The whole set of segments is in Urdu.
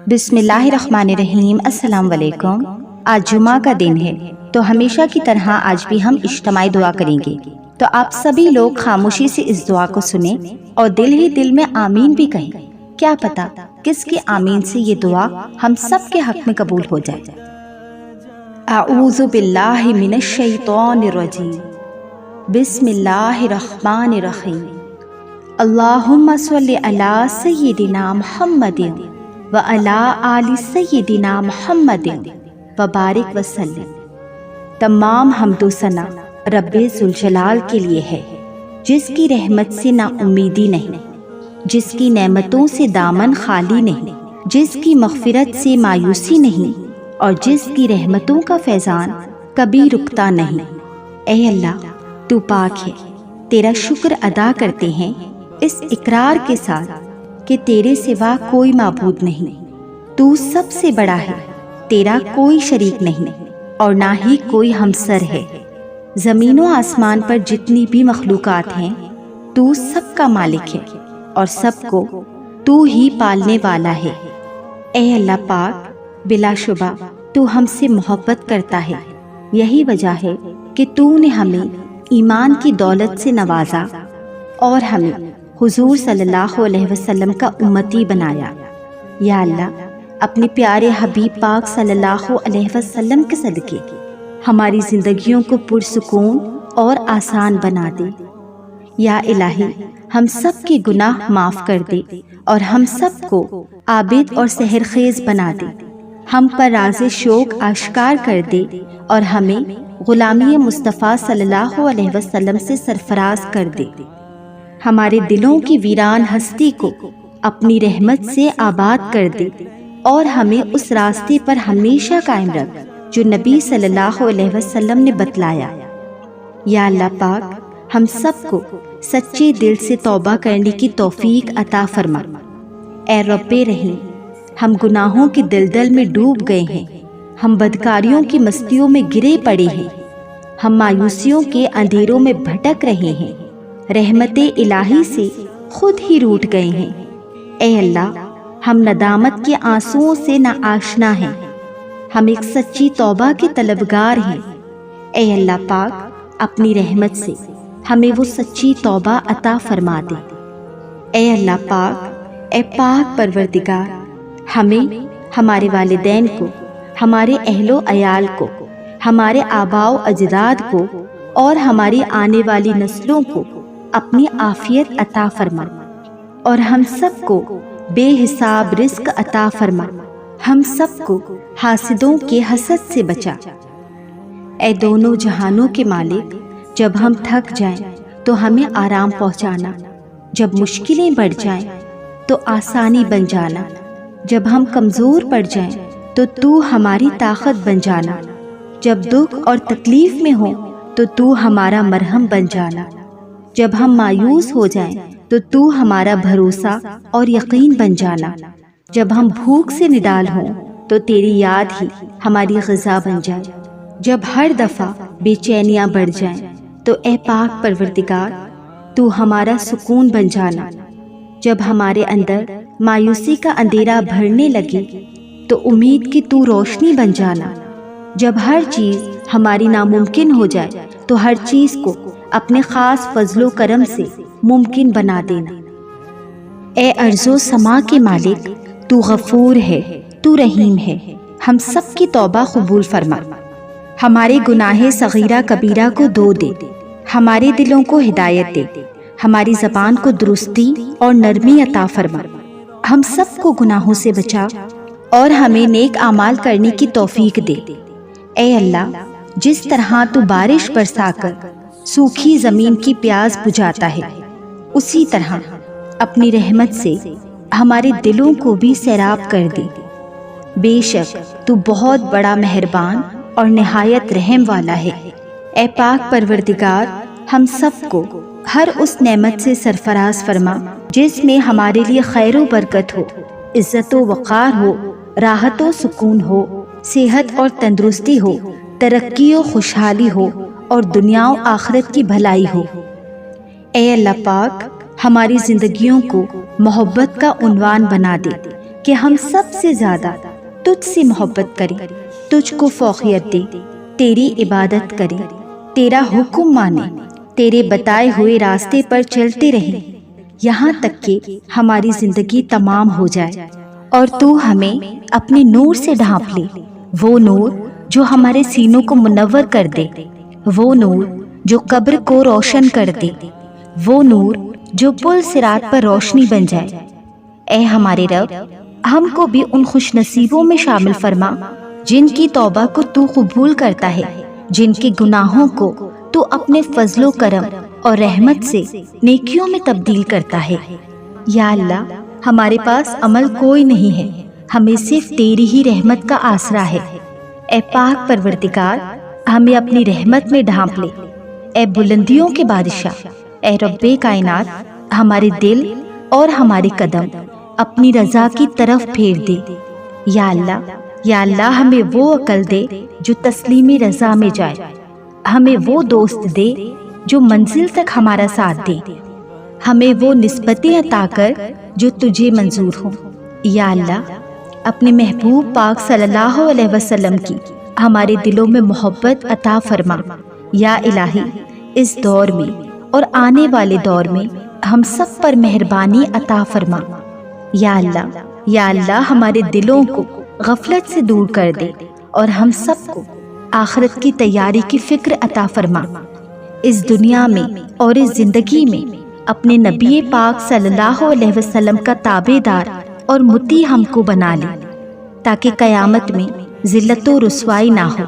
بسم اللہ الرحمن الرحیم۔ السلام علیکم۔ آج جمعہ کا دن ہے تو ہمیشہ کی طرح آج بھی ہم اجتماعی دعا کریں گے، تو آپ سبھی لوگ خاموشی سے اس دعا کو سنیں اور دل ہی دل میں آمین بھی کہیں۔ کیا پتا کس کے آمین سے یہ دعا ہم سب کے حق میں قبول ہو جائے۔ اعوذ باللہ من الشیطان الرجیم، بسم اللہ الرحمن الرحیم۔ اللہم صلی علی سیدنا محمد وعلی آل سیدنا محمد وبارک وسلم۔ تمام حمد و ثنا رب ذوالجلال کے لیے ہے، جس کی رحمت سے نا امیدی نہیں، جس کی نعمتوں سے دامن خالی نہیں، جس کی مغفرت سے مایوسی نہیں، اور جس کی رحمتوں کا فیضان کبھی رکتا نہیں۔ اے اللہ تو پاک ہے، تیرا شکر ادا کرتے ہیں اس اقرار کے ساتھ کہ تیرے سوا کوئی معبود نہیں، تو سب سے بڑا ہے، تیرا کوئی شریک نہیں اور نہ ہی کوئی ہمسر ہے۔ زمین و آسمان پر جتنی بھی مخلوقات ہیں تو سب کا مالک ہے اور سب کو تو ہی پالنے والا ہے۔ اے اللہ پاک، بلا شبہ تو ہم سے محبت کرتا ہے، یہی وجہ ہے کہ تو نے ہمیں ایمان کی دولت سے نوازا اور ہمیں حضور صلی اللہ علیہ وسلم کا امتی بنایا۔ یا اللہ، اپنے پیارے حبیب پاک صلی اللہ علیہ وسلم کے صدقے ہماری زندگیوں کو پرسکون اور آسان بنا دے۔ یا الہی، ہم سب کے گناہ معاف کر دے اور ہم سب کو عابد اور سحرخیز بنا دے، ہم پر راز شوق آشکار کر دے اور ہمیں غلامی مصطفیٰ صلی اللہ علیہ وسلم سے سرفراز کر دے۔ ہمارے دلوں کی ویران ہستی کو اپنی رحمت سے آباد کر دے اور ہمیں اس راستے پر ہمیشہ قائم رکھ جو نبی صلی اللہ علیہ وسلم نے بتلایا۔ یا اللہ پاک، ہم سب کو سچے دل سے توبہ کرنے کی توفیق عطا فرما۔ اے رب رحیم، ہم گناہوں کی دلدل میں ڈوب گئے ہیں، ہم بدکاریوں کی مستیوں میں گرے پڑے ہیں، ہم مایوسیوں کے اندھیروں میں بھٹک رہے ہیں، رحمت الہی سے خود ہی روٹھ گئے ہیں۔ اے اللہ، ہم ندامت کے آنسوؤں سے نا آشنا ہیں، ہم ایک سچی توبہ کے طلبگار ہیں۔ اے اللہ پاک، اپنی رحمت سے ہمیں وہ سچی توبہ عطا فرما دے۔ اے اللہ پاک، اے پاک پروردگار، ہمیں، ہمارے والدین کو، ہمارے اہل و عیال کو، ہمارے آباء و اجداد کو اور ہماری آنے والی نسلوں کو اپنی عافیت عطا فرما اور ہم سب کو بے حساب رزق عطا فرما، ہم سب کو حاسدوں کے حسد سے بچا۔ اے دونوں جہانوں کے مالک، جب ہم تھک جائیں تو ہمیں آرام پہنچانا، جب مشکلیں بڑھ جائیں تو آسانی بن جانا، جب ہم کمزور پڑ جائیں تو ہماری طاقت بن جانا، جب دکھ اور تکلیف میں ہوں تو ہمارا مرہم بن جانا، جب ہم مایوس ہو جائیں تو ہمارا بھروسہ اور یقین بن جانا، جب ہم بھوک سے نڈال ہوں تو تیری یاد ہی ہماری غذا بن جائے، جب ہر دفعہ بے چینیاں بڑھ جائیں تو اے پاک پروردگار، تو ہمارا سکون بن جانا، جب ہمارے اندر مایوسی کا اندھیرا بھرنے لگے تو امید کی تو روشنی بن جانا، جب ہر چیز ہماری ناممکن ہو جائے تو ہر چیز کو اپنے خاص فضل و کرم سے ممکن بنا دینا۔ اے ارض و سما کے مالک، تو غفور ہے، تو رحیم ہے، ہم سب کی توبہ قبول فرما، ہمارے گناہ صغیرہ کبیرہ کو دھو دے، ہمارے دلوں کو ہدایت دے، ہماری زبان کو درستی اور نرمی عطا فرما، ہم سب کو گناہوں سے بچا اور ہمیں نیک اعمال کرنے کی توفیق دے۔ اے اللہ، جس طرح تو بارش برسا کر سوکھی زمین کی پیاس بجھاتا ہے، اسی طرح اپنی رحمت سے ہمارے دلوں کو بھی سیراب کر دے۔ بے شک تو بہت بڑا مہربان اور نہایت رحم والا ہے۔ اے پاک پروردگار، ہم سب کو ہر اس نعمت سے سرفراز فرما جس میں ہمارے لیے خیر و برکت ہو، عزت و وقار ہو، راحت و سکون ہو، صحت اور تندرستی ہو، ترقی و خوشحالی ہو اور دنیا و آخرت کی بھلائی ہو۔ اے اللہ پاک، ہماری زندگیوں کو محبت کا عنوان بنا دے، کہ ہم سب سے زیادہ تجھ سے محبت کریں، تجھ کو فوقیت دیں، تیری عبادت کریں، تیرا حکم مانیں، تیرے بتائے ہوئے راستے پر چلتے رہیں یہاں تک کہ ہماری زندگی تمام ہو جائے، اور تو ہمیں اپنے نور سے ڈھانپ لے، وہ نور جو ہمارے سینوں کو منور کر دے، وہ نور جو قبر کو روشن کر دے، وہ نور جو پل صراط پر روشنی بن جائے۔ اے ہمارے رب، ہم کو بھی ان خوش نصیبوں میں شامل فرما جن کی توبہ کو تو قبول کرتا ہے، جن کے گناہوں کو تو اپنے فضل و کرم اور رحمت سے نیکیوں میں تبدیل کرتا ہے۔ یا اللہ، ہمارے پاس عمل کوئی نہیں ہے، ہمیں صرف تیری ہی رحمت کا آسرا ہے۔ اے پاک پروردگار، ہمیں اپنی رحمت میں ڈھانپ لے۔ اے بلندیوں کے بادشاہ، اے رب کائنات، ہمارے دل اور ہمارے قدم اپنی رضا کی طرف پھیر دے۔ یا اللہ، ہمیں وہ عقل دے جو تسلیم رضا میں جائے، ہمیں وہ دوست دے جو منزل تک ہمارا ساتھ دے، ہمیں وہ نسبتیں عطا کر جو تجھے منظور ہوں۔ یا اللہ، اپنے محبوب پاک صلی اللہ علیہ وسلم کی ہمارے دلوں میں محبت عطا فرما۔ یا الہی، اس دور میں اور آنے والے دور میں ہم سب پر مہربانی عطا فرما۔ یا اللہ، ہمارے دلوں کو غفلت سے دور کر دے اور ہم سب کو آخرت کی تیاری کی فکر عطا فرما۔ اس دنیا میں اور اس زندگی میں اپنے نبی پاک صلی اللہ علیہ وسلم کا تابع دار اور مطیع ہم کو بنا لے، تاکہ قیامت میں ذلت و رسوائی نہ ہو۔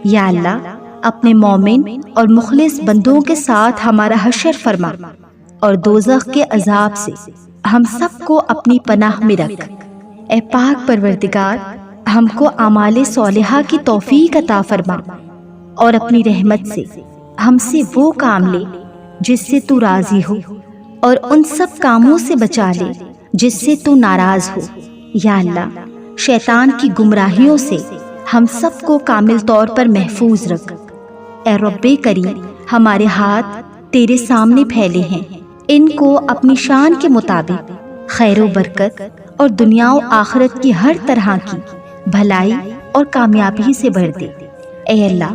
یا اللہ، اپنے مومن اور مخلص بندوں کے ساتھ ہمارا حشر فرما اور دوزخ کے عذاب سے ہم سب کو اپنی پناہ میں رکھ۔ اے پاک پروردگار، ہم کو اعمال صالحہ کی توفیق عطا فرما اور اپنی رحمت سے ہم سے وہ کام لے جس سے تو راضی ہو، اور ان سب کاموں سے بچا لے جس سے تو ناراض ہو۔ یا اللہ، شیطان کی گمراہیوں سے ہم سب کو کامل طور پر محفوظ رکھ۔ اے رب کریم، ہمارے ہاتھ تیرے سامنے پھیلے ہیں، ان کو اپنی شان کے مطابق خیر و برکت اور دنیا و آخرت کی ہر طرح کی بھلائی اور کامیابی سے بھر دے۔ اے اللہ،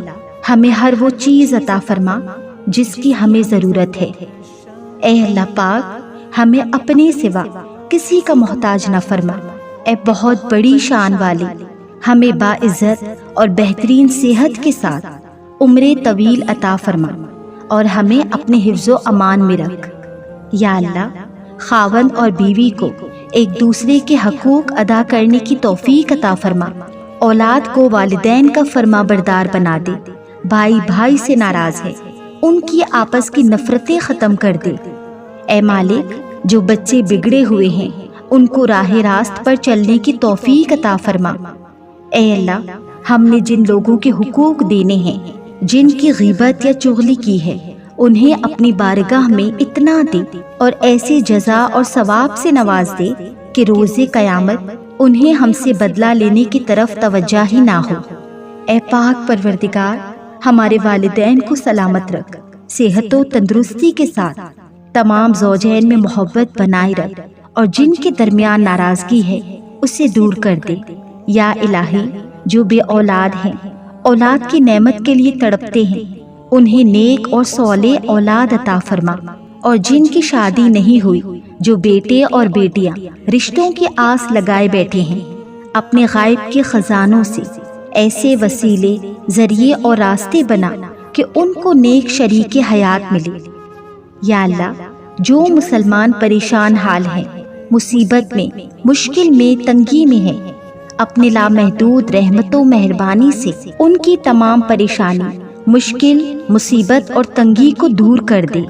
ہمیں ہر وہ چیز عطا فرما جس کی ہمیں ضرورت ہے۔ اے اللہ پاک، ہمیں اپنے سوا کسی کا محتاج نہ فرما۔ اے بہت بڑی شان والی، ہمیں باعزت اور بہترین صحت کے ساتھ عمر طویل عطا فرما اور ہمیں اپنے حفظ و امان میں رکھ۔ یا اللہ، خاوند اور بیوی کو ایک دوسرے کے حقوق ادا کرنے کی توفیق عطا فرما، اولاد کو والدین کا فرما بردار بنا دے، بھائی بھائی سے ناراض ہے ان کی آپس کی نفرتیں ختم کر دے۔ اے مالک، جو بچے بگڑے ہوئے ہیں ان کو راہ راست پر چلنے کی توفیق عطا فرما۔ اے اللہ، ہم نے جن لوگوں کے حقوق دینے ہیں، جن کی غیبت یا چغلی کی ہے، انہیں اپنی بارگاہ میں اتنا دے اور ایسے جزا اور ثواب سے نواز دے کہ روز قیامت انہیں ہم سے بدلہ لینے کی طرف توجہ ہی نہ ہو۔ اے پاک پروردگار، ہمارے والدین کو سلامت رکھ، صحت و تندرستی کے ساتھ تمام زوجین میں محبت بنائے رکھ، اور جن کے درمیان ناراضگی ہے اسے دور کر دے۔ یا الہی، جو بے اولاد ہیں، اولاد کی نعمت کے لیے تڑپتے ہیں، انہیں نیک اور صالح اولاد عطا فرما، اور جن کی شادی نہیں ہوئی، جو بیٹے اور بیٹیاں رشتوں کی آس لگائے بیٹھے ہیں، اپنے غائب کے خزانوں سے ایسے وسیلے، ذریعے اور راستے بنا کہ ان کو نیک شریک حیات ملے۔ یا اللہ، جو مسلمان پریشان حال ہیں، مصیبت میں، مشکل میں، تنگی میں ہیں، اپنے لامحدود رحمت و مہربانی سے ان کی تمام پریشانی، مشکل، مصیبت اور تنگی کو دور کر دے۔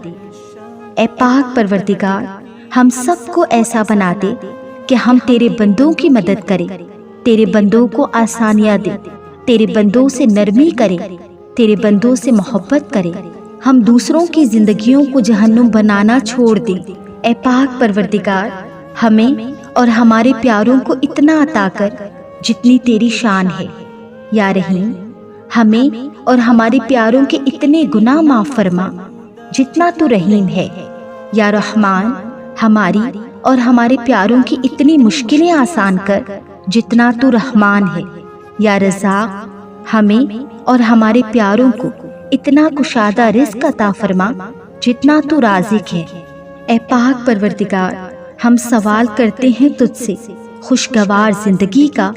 اے پاک پروردگار، ہم سب کو ایسا بنا دے کہ ہم تیرے بندوں کی مدد کریں، تیرے بندوں کو آسانیاں دے، تیرے بندوں سے نرمی کریں، تیرے بندوں سے محبت کریں، ہم دوسروں کی زندگیوں کو جہنم بنانا چھوڑ دیں۔ اے پاک پروردگار، ہمیں اور ہمارے پیاروں کو اتنا عطا کر جتنی تیری شان ہے۔ یا رحیم، ہمیں اور ہمارے پیاروں کے اتنے گناہ معاف فرما جتنا تو رحیم ہے۔ یا رحمان، ہماری اور ہمارے پیاروں کی اتنی مشکلیں آسان کر جتنا تو رحمان ہے۔ یا رزاق، ہمیں اور ہمارے پیاروں کو اتنا کشادہ رزق عطا فرما جتنا تو رازق ہے۔ اے پاک پروردگار، ہم سوال کرتے ہیں تجھ سے خوشگوار زندگی کا،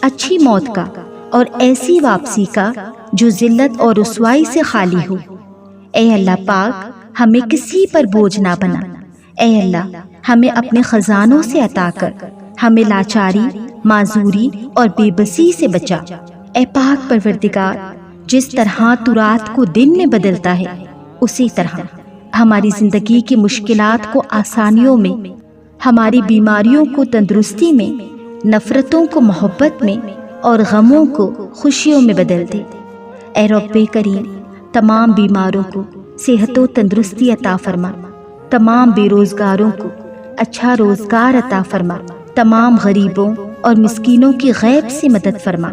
اچھی موت کا، اور ایسی واپسی کا جو ذلت اور رسوائی سے خالی ہو۔ اے اللہ پاک، ہمیں کسی پر بوجھ نہ بنا۔ اے اللہ، ہمیں اپنے خزانوں سے عطا کر، ہمیں لاچاری، معذوری اور بے بسی سے بچا۔ اے پاک پروردگار، جس طرح تو رات کو دن میں بدلتا ہے، اسی طرح ہماری زندگی کی مشکلات کو آسانیوں میں، ہماری بیماریوں کو تندرستی میں، نفرتوں کو محبت میں اور غموں کو خوشیوں میں بدل دے۔ اے رب کریم، تمام بیماروں کو صحت و تندرستی عطا فرما، تمام بے روزگاروں کو اچھا روزگار عطا فرما، تمام غریبوں اور مسکینوں کی غیب سے مدد فرما،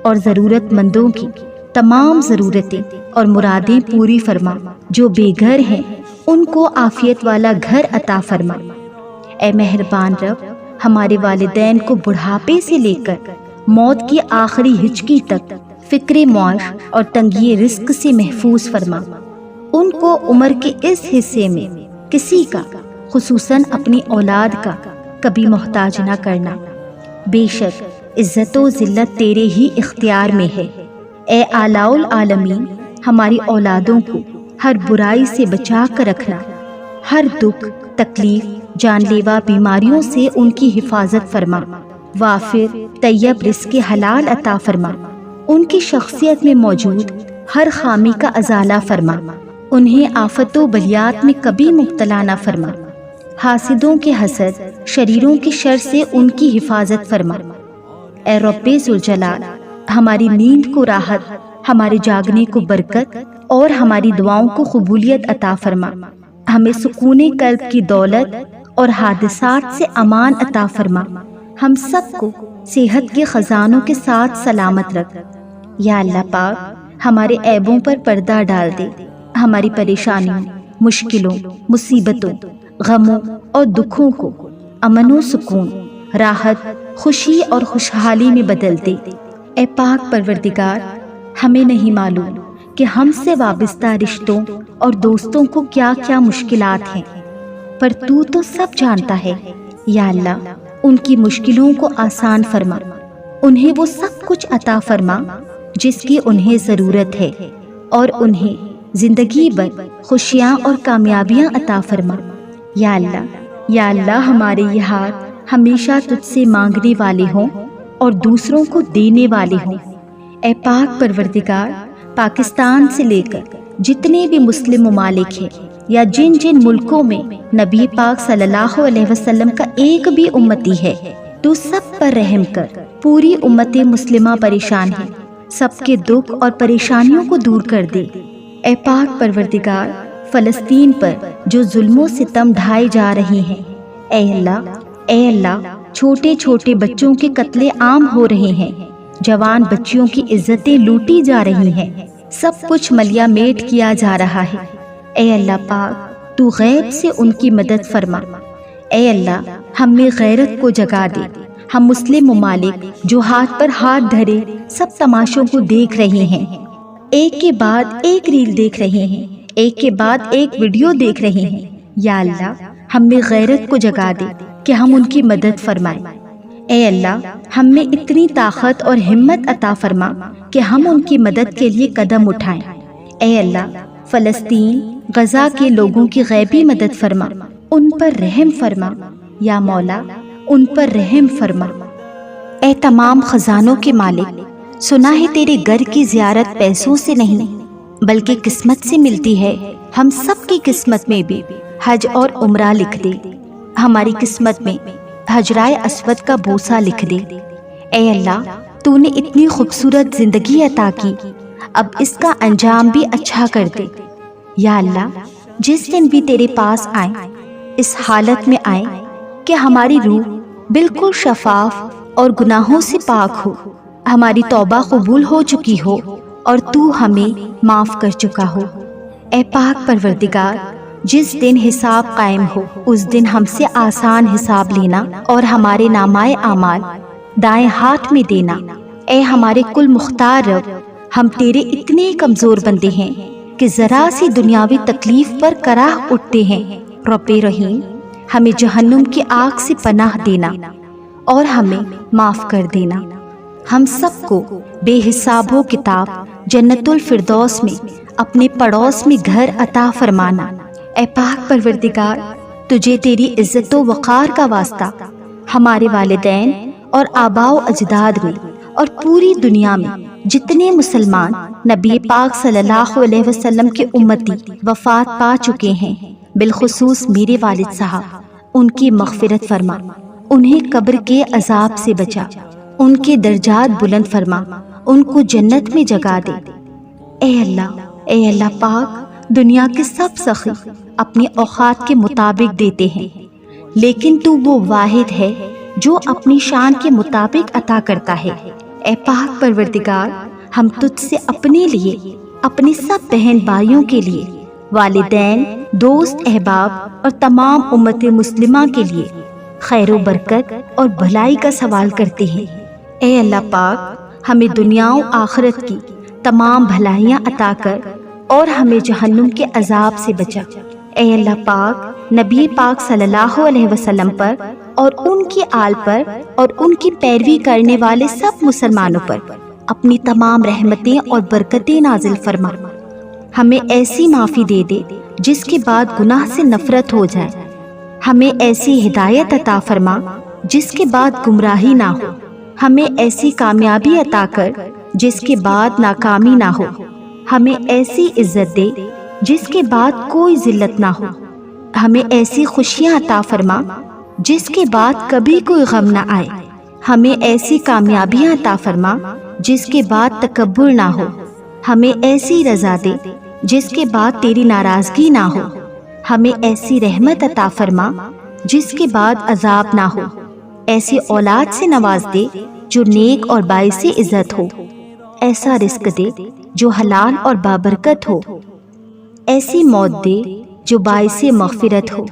اور ضرورت مندوں کی تمام ضرورتیں اور مرادیں پوری فرما۔ جو بے گھر ہیں ان کو عافیت والا گھر عطا فرما۔ اے مہربان رب، ہمارے والدین کو بڑھاپے سے لے کر موت کی آخری ہچکی تک فکر معاش اور تنگی رزق سے محفوظ فرما۔ ان کو عمر کے اس حصے میں کسی کا، خصوصاً اپنی اولاد کا، کبھی محتاج نہ کرنا۔ بے شک عزت و ذلت تیرے ہی اختیار میں ہے۔ اے اعلیٰ العالمین، ہماری اولادوں کو ہر برائی سے بچا کر رکھنا، ہر دکھ، تکلیف، جان لیوا بیماریوں سے ان کی حفاظت فرما، وافر طیب رزق حلال عطا فرما، ان کی شخصیت میں موجود ہر خامی کا ازالہ فرما، انہیں آفت و بلیات میں کبھی مبتلا نہ فرما، حاسدوں کے حسد، شریروں کے شر سے ان کی حفاظت فرما۔ اے رب ذوالجلال، ہماری نیند کو راحت، ہمارے جاگنے کو برکت اور ہماری دعاؤں کو قبولیت عطا فرما، ہمیں سکون قلب کی دولت اور حادثات سے امان عطا فرما، ہم سب کو صحت کے خزانوں کے ساتھ سلامت رکھ۔ یا اللہ پاک، ہمارے عیبوں پر پردہ ڈال دے، ہماری پریشانیوں، مشکلوں، مصیبتوں، غموں اور دکھوں کو امن و سکون، راحت، خوشی اور خوشحالی میں بدل دے۔ اے پاک پروردگار، ہمیں نہیں معلوم کہ ہم سے وابستہ رشتوں اور دوستوں کو کیا کیا مشکلات ہیں، پر تو سب جانتا ہے۔ یا اللہ، ان کی مشکلوں کو آسان فرما، انہیں وہ سب کچھ عطا فرما جس کی انہیں ضرورت ہے، اور انہیں زندگی بھر خوشیاں اور کامیابیاں عطا فرما۔ یا اللہ، ہمارے یہ ہاتھ ہمیشہ تجھ سے مانگنے والے ہوں اور دوسروں کو دینے والے ہوں۔ اے پاک پروردگار، پاکستان سے لے کر جتنے بھی مسلم ممالک ہیں، یا جن جن ملکوں میں نبی پاک صلی اللہ علیہ وسلم کا ایک بھی امتی ہے، تو سب پر رحم کر۔ پوری امت مسلمہ پریشان ہے، سب کے دکھ اور پریشانیوں کو دور کر دے۔ اے پاک پروردگار، فلسطین پر جو ظلم و ستم ڈھائے جا رہے ہیں، اے اللہ، چھوٹے چھوٹے بچوں کے قتل عام ہو رہے ہیں، جوان بچیوں کی عزتیں لوٹی جا رہی ہیں، سب کچھ ملیا میٹ کیا جا رہا ہے۔ اے اللہ پاک، تو غیب سے ان کی مدد فرما۔ اے اللہ، ہم میں غیرت کو جگا دے۔ ہم مسلم ممالک جو ہاتھ پر ہاتھ دھرے سب تماشوں کو دیکھ رہے ہیں، ایک کے بعد ایک ریل دیکھ رہے ہیں، ایک کے بعد ایک ویڈیو دیکھ رہے ہیں۔ یا اللہ، ہم میں غیرت کو جگا دے کہ ہم ان کی مدد فرمائیں۔ اے اللہ، ہم میں اتنی طاقت اور ہمت عطا فرما کہ ہم ان کی مدد کے لیے قدم اٹھائیں۔ اے اللہ، فلسطین، غزہ کے لوگوں کی غیبی مدد فرما، ان پر رحم فرما۔ یا مولا، ان پر رحم فرما۔ اے تمام خزانوں کے مالک، سنا ہے تیرے گھر کی زیارت پیسوں سے نہیں بلکہ قسمت سے ملتی ہے۔ ہم سب کی قسمت میں بھی حج اور عمرہ لکھ دے، ہماری قسمت میں حجرائے اسود کا بوسہ لکھ دے۔ اے اللہ، تو نے اتنی خوبصورت زندگی عطا کی، اب اس کا انجام بھی اچھا کر دے۔ یا اللہ، جس دن بھی تیرے پاس آئیں، اس حالت میں آئیں کہ ہماری روح بالکل شفاف اور گناہوں سے پاک ہو، ہماری توبہ قبول ہو چکی ہو اور تو ہمیں معاف کر چکا ہو۔ اے پاک پروردگار، جس دن حساب قائم ہو اس دن ہم سے آسان حساب لینا اور ہمارے نامائے اعمال دائیں ہاتھ میں دینا۔ اے ہمارے کل مختار رب، ہم تیرے اتنے کمزور بندے ہیں کہ ذرا سی دنیاوی تکلیف پر کراہ اٹھتے ہیں۔ رب رحیم، ہمیں جہنم کی آگ سے پناہ دینا اور ہمیں معاف کر دینا۔ ہم سب کو بے حساب و کتاب جنت الفردوس میں اپنے پڑوس میں گھر عطا فرمانا۔ اے پاک پروردگار، تجھے تیری عزت و وقار کا واسطہ ہمارے والدین اور آباء و اجداد میں اور پوری دنیا میں جتنے مسلمان نبی پاک صلی اللہ علیہ وسلم کے امتی وفات پا چکے ہیں، بالخصوص میرے والد صاحب، ان کی مغفرت فرما، انہیں قبر کے عذاب سے بچا، ان کے درجات بلند فرما، ان کو جنت میں جگہ دے۔ اے اللہ پاک، دنیا کے سب سخی اپنی اوقات کے مطابق دیتے ہیں، لیکن تو وہ واحد ہے جو اپنی شان کے مطابق عطا کرتا ہے۔ اے پاک پروردگار، ہم تجھ سے اپنے لیے، اپنے سب بہن بھائیوں کے لیے، والدین، دوست احباب اور تمام امت مسلمہ کے لیے خیر و برکت اور بھلائی کا سوال کرتے ہیں۔ اے اللہ پاک، ہمیں دنیا و آخرت کی تمام بھلائیاں عطا کر اور ہمیں جہنم کے عذاب سے بچا۔ اے اللہ پاک، نبی پاک صلی اللہ علیہ وسلم پر اور ان کی آل پر اور ان کی پیروی کرنے والے سب مسلمانوں پر اپنی تمام رحمتیں اور برکتیں نازل فرما۔ ہمیں ایسی معافی دے دے جس کے بعد گناہ سے نفرت ہو جائے، ہمیں ایسی ہدایت عطا فرما جس کے بعد گمراہی نہ ہو، ہمیں ایسی کامیابی عطا کر جس کے بعد ناکامی نہ ہو، ہمیں ایسی عزت دے جس کے بعد کوئی ذلت نہ ہو، ہمیں ایسی خوشیاں عطا فرما جس کے بعد کبھی کوئی غم نہ آئے، ہمیں ایسی کامیابیاں عطا فرما جس کے بعد تکبر نہ ہو، ہمیں ایسی رضا دے جس کے بعد تیری ناراضگی نہ ہو، ہمیں ایسی رحمت عطا فرما جس کے بعد عذاب نہ ہو، ایسی اولاد سے نواز دے جو نیک اور باعث عزت ہو، ایسا رزق دے جو حلال اور بابرکت ہو، ایسی موت دے جو باعث مغفرت ہو۔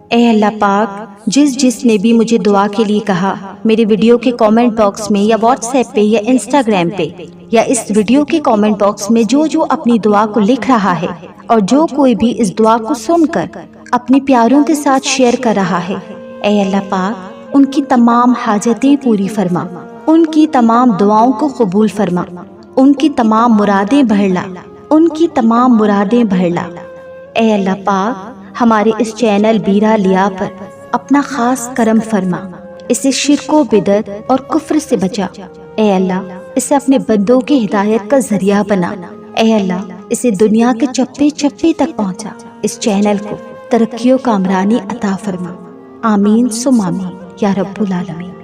اے اللہ پاک، جس نے بھی مجھے دعا کے لیے کہا، میرے ویڈیو کے کامنٹ باکس میں یا واٹس ایپ پہ یا انسٹاگرام پہ یا اس ویڈیو کے کامنٹ باکس میں جو اپنی دعا کو لکھ رہا ہے اور جو کوئی بھی اس دعا کو سن کر اپنی پیاروں کے ساتھ شیئر کر رہا ہے، اے اللہ پاک، ان کی تمام حاجتیں پوری فرما، ان کی تمام دعاؤں کو قبول فرما، ان کی تمام مرادیں بھرلا، ان کی تمام مرادیں بھرلا۔ اے اللہ پاک، ہمارے اس چینل بیرا لیا پر اپنا خاص کرم فرما، اسے شرک و بدعت اور کفر سے بچا۔ اے اللہ، اسے اپنے بندوں کی ہدایت کا ذریعہ بنا۔ اے اللہ، اسے دنیا کے چپے چپے تک پہنچا، اس چینل کو ترقی و کامرانی عطا فرما۔ آمین ثم آمین یا رب العالمین۔